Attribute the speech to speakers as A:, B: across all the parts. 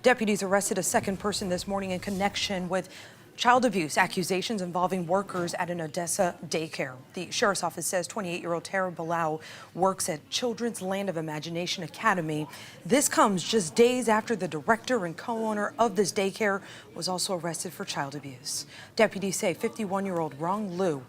A: Deputies arrested a second person this morning in connection with child abuse accusations involving workers at an Odessa daycare. The sheriff's office says 28-year-old Tara Ballou works at Children's Land of Imagination Academy. This comes just days after the director and co-owner of this daycare was also arrested for child abuse. Deputies say 51-year-old Rong Liu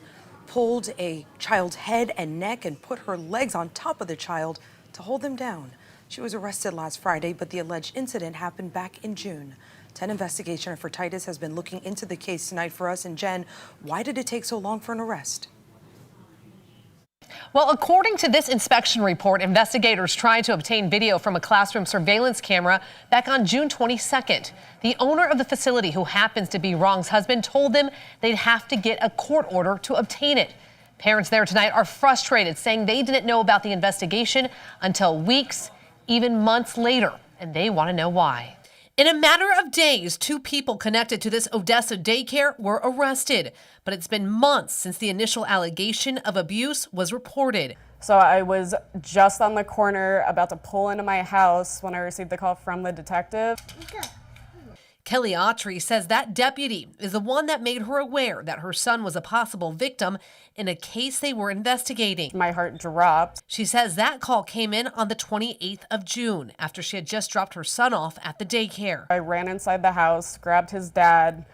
A: pulled a child's head and neck and put her legs on top of the child to hold them down. She was arrested last Friday, but the alleged incident happened back in June. 10 investigation for Titus has been looking into the case tonight for us. And Jen, why did it take so long for an arrest?
B: Well, according to this inspection report, investigators tried to obtain video from a classroom surveillance camera back on June 22nd. The owner of the facility, who happens to be Rong's husband, told them they'd have to get a court order to obtain it. Parents there tonight are frustrated, saying they didn't know about the investigation until weeks, even months later, and they want to know why. In a matter of days, 2 people connected to this Odessa daycare were arrested, but it's been months since the initial allegation of abuse was reported.
C: So I was just on the corner about to pull into my house when I received the call from the detective.
B: Kelly Autry says that deputy is the one that made her aware that her son was a possible victim in a case they were investigating.
C: My heart dropped.
B: She says that call came in on the 28th of June after she had just dropped her son off at the daycare.
C: I ran inside the house, grabbed his dad,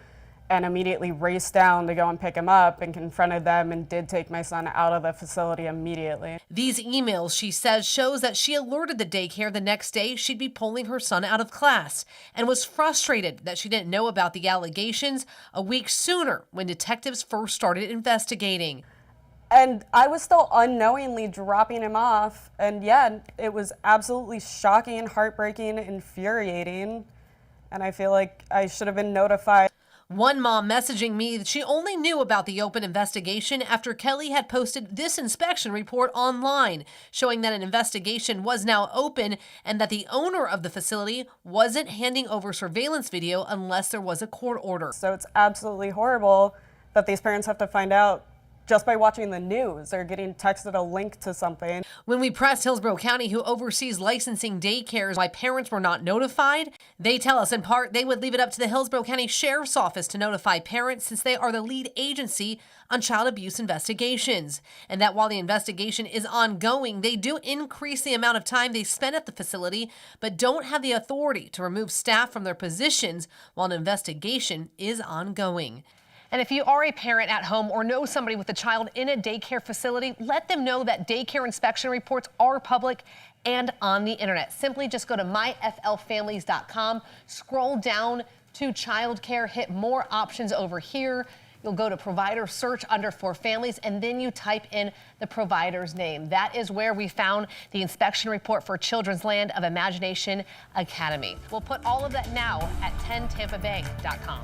C: and immediately raced down to go and pick him up and confronted them and did take my son out of the facility immediately.
B: These emails, she says, shows that she alerted the daycare the next day she'd be pulling her son out of class and was frustrated that she didn't know about the allegations a week sooner when detectives first started investigating.
C: And I was still unknowingly dropping him off. And yeah, it was absolutely shocking, heartbreaking, infuriating. And I feel like I should have been notified.
B: One mom messaging me that she only knew about the open investigation after Kelly had posted this inspection report online, showing that an investigation was now open and that the owner of the facility wasn't handing over surveillance video unless there was a court order.
C: So it's absolutely horrible that these parents have to find out just by watching the news or getting texted a link to something.
B: When we pressed Hillsborough County, who oversees licensing daycares, why parents were not notified, they tell us in part they would leave it up to the Hillsborough County Sheriff's Office to notify parents since they are the lead agency on child abuse investigations. And that while the investigation is ongoing, they do increase the amount of time they spend at the facility, but don't have the authority to remove staff from their positions while an investigation is ongoing. And if you are a parent at home or know somebody with a child in a daycare facility, let them know that daycare inspection reports are public and on the internet. Simply just go to myflfamilies.com, scroll down to childcare, hit more options over here. You'll go to provider search under for families, and then you type in the provider's name. That is where we found the inspection report for Children's Land of Imagination Academy. We'll put all of that now at 10tampabay.com.